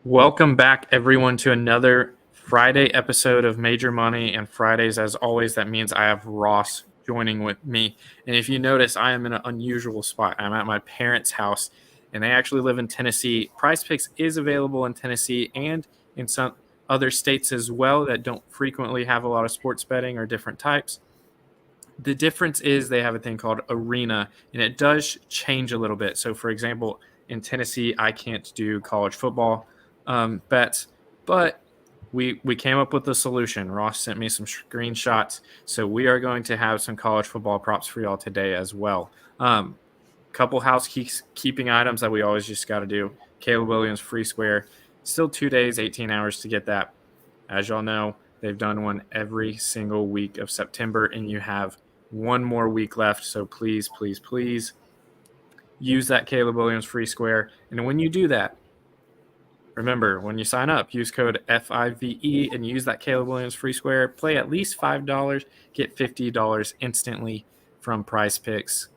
Welcome back, everyone, to another Friday episode of Major Money. And Fridays, as always, that means I have Ross joining with me. And if you notice, I am in an unusual spot. I'm at my parents' house, and they actually live in Tennessee. Prize Picks is available in Tennessee and in some other states as well that don't frequently have a lot of sports betting or different types. The difference is they have a thing called Arena, and it does change a little bit. So, for example, in Tennessee, I can't do college football bets, but we came up with a solution. Ross sent me some screenshots, so we are going to have some college football props for y'all today as well. Couple housekeeping items that we always just got to do. Caleb Williams free square, still 2 days, 18 hours to get that. As y'all know, they've done one every single week of September, and you have one more week left. So please, please, please use that Caleb Williams free square. And when you do that, remember, when you sign up, use code FIVE and use that Caleb Williams free square. Play at least $5, get $50 instantly from Prize Picks.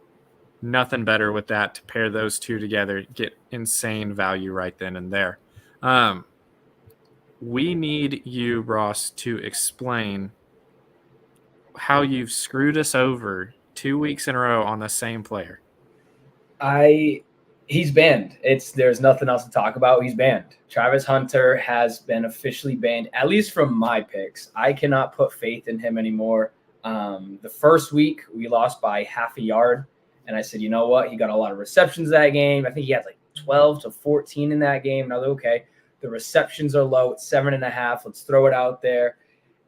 Nothing better with that to pair those two together. Get insane value right then and there. We need you, Ross, to explain how you've screwed us over 2 weeks in a row on the same player. He's banned. There's nothing else to talk about. He's banned. Travis Hunter has been officially banned, at least from my picks. I cannot put faith in him anymore. The first week we lost by half a yard, and I said, you know what? He got a lot of receptions that game. I think he had like 12 to 14 in that game. And I was like, okay, the receptions are low. It's 7.5. Let's throw it out there.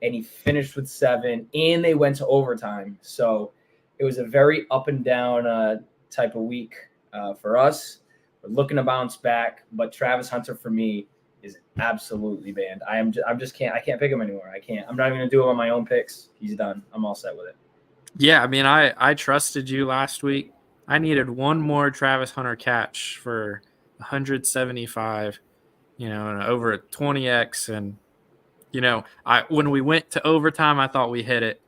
And he finished with 7, and they went to overtime. So it was a very up and down type of week for us. We're looking to bounce back, but Travis Hunter for me is absolutely banned. I can't pick him anymore. I can't. I'm not even gonna do it on my own picks. He's done. I'm all set with it. Yeah, I mean, I trusted you last week. I needed one more Travis Hunter catch for 175, and over a 20x. And, when we went to overtime, I thought we hit it.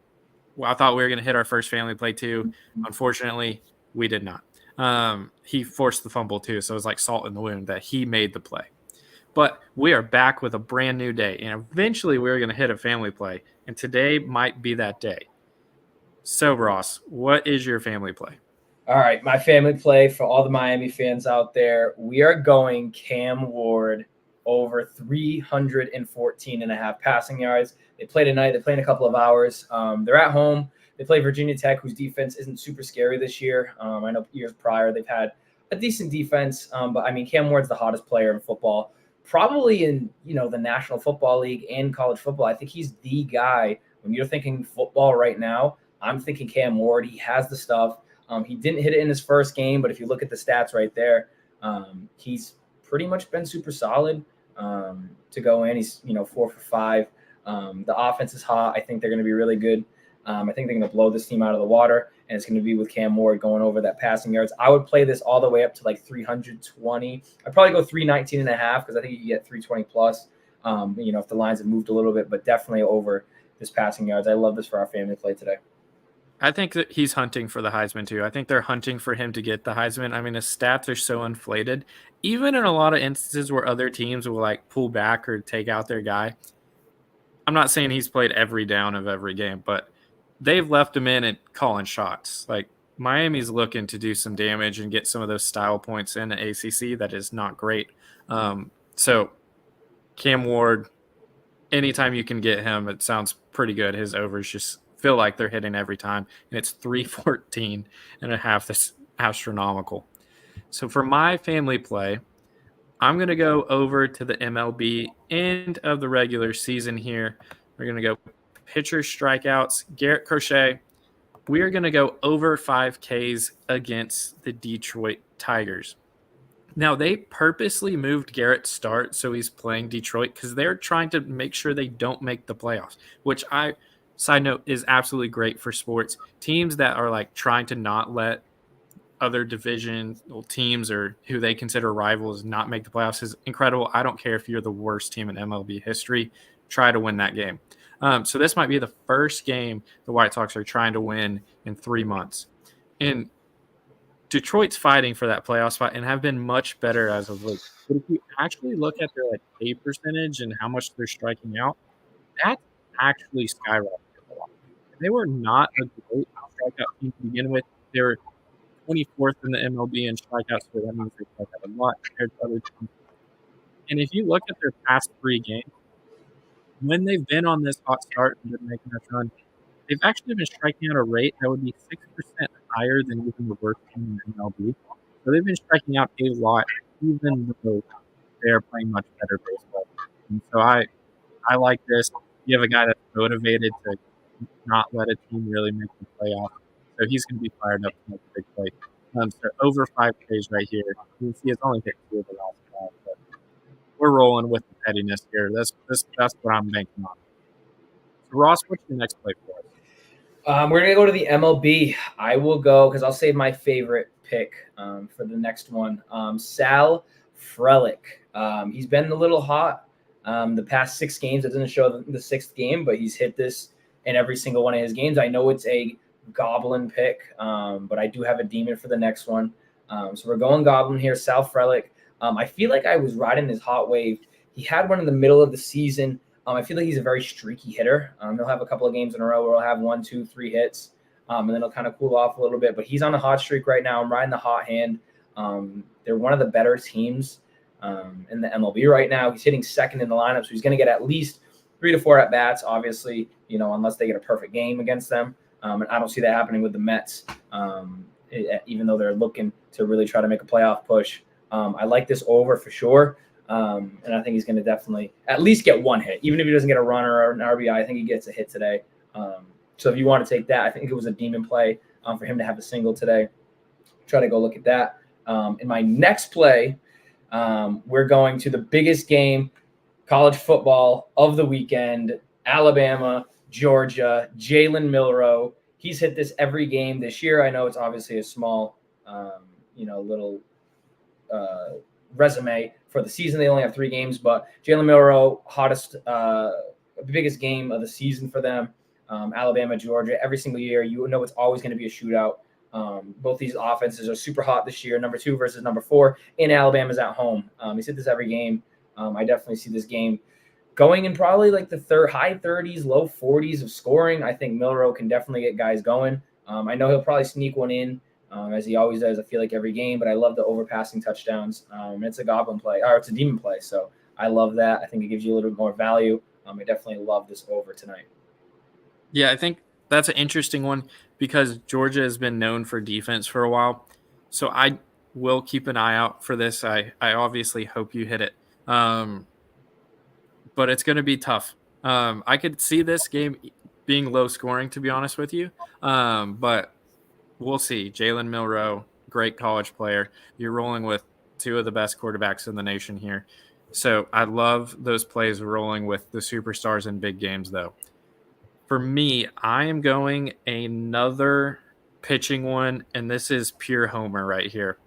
Well, I thought we were going to hit our first family play too. Unfortunately, we did not. He forced the fumble too, so it was like salt in the wound that he made the play. But we are back with a brand new day, and eventually we're going to hit a family play, and today might be that day. So, Ross, what is your family play? All right, my family play for all the Miami fans out there, we are going Cam Ward over 314.5 passing yards. They play tonight. They play in a couple of hours. They're at home. They play Virginia Tech, whose defense isn't super scary this year. I know years prior they've had a decent defense, but I mean Cam Ward's the hottest player in football, probably in the National Football League and college football. I think he's the guy. When you're thinking football right now, I'm thinking Cam Ward. He has the stuff. He didn't hit it in his first game, but if you look at the stats right there, he's pretty much been super solid to go in. He's 4 for 5. The offense is hot. I think they're going to be really good. I think they're going to blow this team out of the water, and it's going to be with Cam Ward going over that passing yards. I would play this all the way up to like 320. I'd probably go 319.5 because I think you can get 320 plus. If the lines have moved a little bit, but definitely over this passing yards. I love this for our family play today. I think that he's hunting for the Heisman too. I think they're hunting for him to get the Heisman. I mean, his stats are so inflated. Even in a lot of instances where other teams will like pull back or take out their guy. I'm not saying he's played every down of every game, but they've left him in and calling shots. Like Miami's looking to do some damage and get some of those style points in the ACC. That is not great. So Cam Ward, anytime you can get him, it sounds pretty good. His overs just feel like they're hitting every time, and it's 314.5. That's astronomical. So for my family play, I'm going to go over to the MLB end of the regular season here. We're going to go pitcher strikeouts, Garrett Crochet. We are going to go over 5Ks against the Detroit Tigers. Now, they purposely moved Garrett's start so he's playing Detroit because they're trying to make sure they don't make the playoffs, which side note, is absolutely great for sports. Teams that are like trying to not let other division teams or who they consider rivals not make the playoffs is incredible. I don't care if you're the worst team in MLB history. Try to win that game. So this might be the first game the White Sox are trying to win in 3 months. And Detroit's fighting for that playoff spot and have been much better as of late. But if you actually look at their save percentage and how much they're striking out, that's actually skyrocketed a lot. They were not a great strikeout team to begin with. They were 24th in the MLB in strikeouts, so that means they strike out a lot compared to other teams. And if you look at their past 3 games, when they've been on this hot start and been making this run, they've actually been striking out a rate that would be 6% higher than even the worst team in the MLB. So they've been striking out a lot, even though they are playing much better baseball. And so I like this. You have a guy that's motivated to not let a team really make the playoff. So he's going to be fired up to make a big play. So over 5 Ks right here. You can see it's only hit 2 of the last 5. But we're rolling with the pettiness here. That's what I'm banking on. So Ross, what's your next play for us? We're going to go to the MLB. I will go because I'll save my favorite pick for the next one. Sal Frelick. He's been a little hot the past 6 games. It doesn't show the 6th game, but he's hit this in every single one of his games. I know it's a Goblin pick, but I do have a demon for the next one. So we're going Goblin here. Sal Frelick. I feel like I was riding his hot wave. He had one in the middle of the season. I feel like he's a very streaky hitter. He'll have a couple of games in a row where he'll have 1, 2, 3 hits, and then he'll kind of cool off a little bit. But he's on a hot streak right now. I'm riding the hot hand. They're one of the better teams in the MLB right now. He's hitting 2nd in the lineup, so he's going to get at least 3 to 4 at-bats, obviously, unless they get a perfect game against them. And I don't see that happening with the Mets, even though they're looking to really try to make a playoff push. I like this over for sure. And I think he's going to definitely at least get 1 hit. Even if he doesn't get a runner or an RBI, I think he gets a hit today. So if you want to take that, I think it was a demon play for him to have a single today. Try to go look at that. In my next play, we're going to the biggest game, college football of the weekend, Alabama, Georgia, Jalen Milroe. He's hit this every game this year. I know it's obviously a small, little resume for the season. They only have 3 games, but Jalen Milroe, hottest, biggest game of the season for them. Alabama, Georgia, every single year, it's always going to be a shootout. Both these offenses are super hot this year, number 2 versus number 4, and Alabama's at home. He's hit this every game. I definitely see this game going in probably like the high 30s, low 40s of scoring. I think Milroe can definitely get guys going. I know he'll probably sneak one in, as he always does, I feel like every game, but I love the overpassing touchdowns. It's a Goblin play, or it's a demon play, so I love that. I think it gives you a little bit more value. I definitely love this over tonight. Yeah, I think that's an interesting one because Georgia has been known for defense for a while. So I will keep an eye out for this. I obviously hope you hit it. But it's going to be tough. I could see this game being low scoring, to be honest with you. But we'll see. Jalen Milroe, great college player. You're rolling with 2 of the best quarterbacks in the nation here. So I love those plays rolling with the superstars in big games, though. For me, I am going another pitching one, and this is pure homer right here.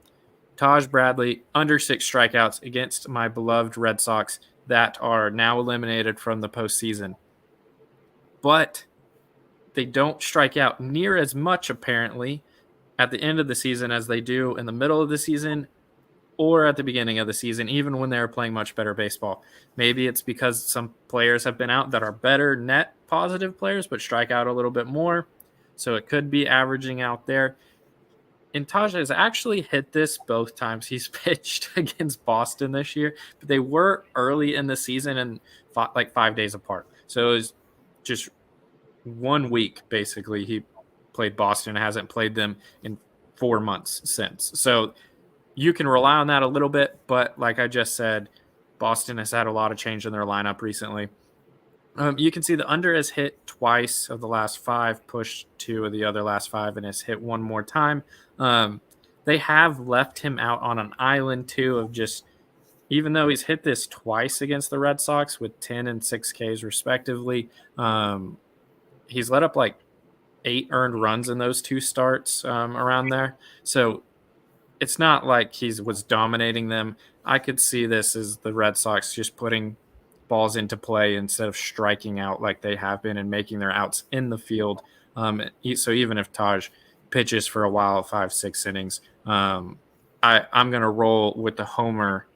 Taj Bradley, under 6 strikeouts against my beloved Red Sox that are now eliminated from the postseason. But they don't strike out near as much, apparently, at the end of the season as they do in the middle of the season or at the beginning of the season, even when they're playing much better baseball. Maybe it's because some players have been out that are better net positive players, but strike out a little bit more. So it could be averaging out there. And Taj has actually hit this both times he's pitched against Boston this year, but they were early in the season and like 5 days apart. So it was just 1 week, basically. He played Boston and hasn't played them in 4 months since. So you can rely on that a little bit, but like I just said, Boston has had a lot of change in their lineup recently. You can see the under has hit twice of the last 5, pushed 2 of the other last 5, and has hit 1 more time. They have left him out on an island, too, of just, even though he's hit this twice against the Red Sox with 10 and 6 Ks respectively, he's let up like 8 earned runs in those 2 starts around there. So it's not like he was dominating them. I could see this as the Red Sox just putting balls into play instead of striking out like they have been and making their outs in the field. So even if Taj pitches for a while, 5-6 innings. I'm going to roll with the homer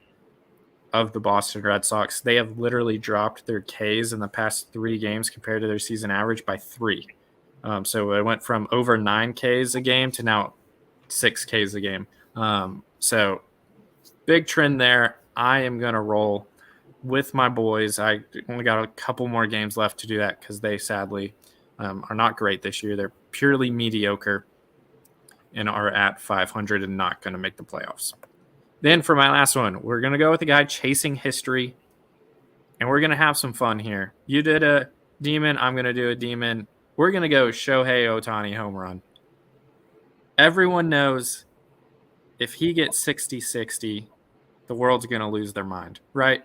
of the Boston Red Sox. They have literally dropped their Ks in the past 3 games compared to their season average by 3. So it went from over 9 Ks a game to now 6 Ks a game. So big trend there. I am going to roll with my boys. I only got a couple more games left to do that because they sadly are not great this year. They're purely mediocre and are at 500 and not going to make the playoffs. Then for my last one, we're going to go with a guy chasing history, and we're going to have some fun here. You did a demon. I'm going to do a demon. We're going to go Shohei Ohtani home run. Everyone knows if he gets 60-60, the world's going to lose their mind, right?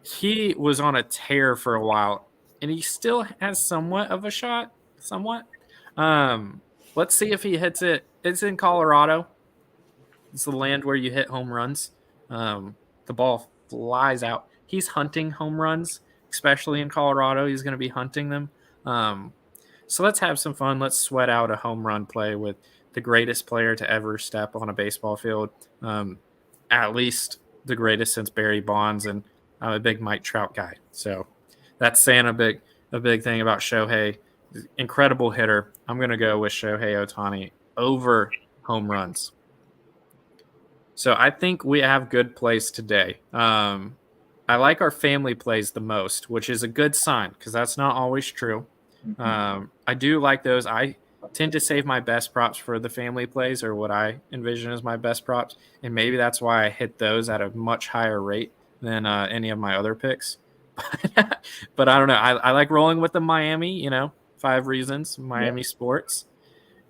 He was on a tear for a while, and he still has somewhat of a shot. Somewhat. Let's see if he hits it. It's in Colorado. It's the land where you hit home runs. The ball flies out. He's hunting home runs, especially in Colorado. He's going to be hunting them. So let's have some fun. Let's sweat out a home run play with the greatest player to ever step on a baseball field. At least the greatest since Barry Bonds, and I'm a big Mike Trout guy. So that's saying a big thing about Shohei. Incredible hitter. I'm going to go with Shohei Ohtani over home runs. So I think we have good plays today. I like our family plays the most, which is a good sign because that's not always true. I do like those. I tend to save my best props for the family plays, or what I envision as my best props, and maybe that's why I hit those at a much higher rate than any of my other picks. But I don't know. I like rolling with the Miami, 5 reasons, Miami sports.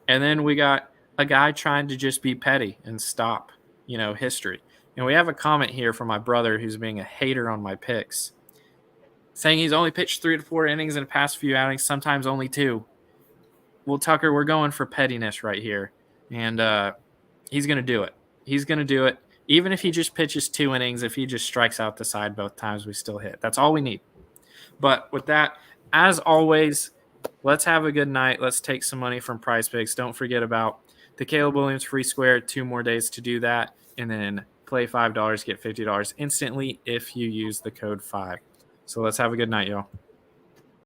And then we got a guy trying to just be petty and stop history. And we have a comment here from my brother who's being a hater on my picks, saying he's only pitched 3 to 4 innings in the past few outings, sometimes only 2. Well, Tucker, we're going for pettiness right here. And he's going to do it. He's going to do it. Even if he just pitches 2 innings, if he just strikes out the side both times, we still hit. That's all we need. But with that, as always, let's have a good night. Let's take some money from Prize Picks. Don't forget about the Caleb Williams free square. 2 more days to do that. And then play $5, get $50 instantly if you use the code 5. So let's have a good night, y'all.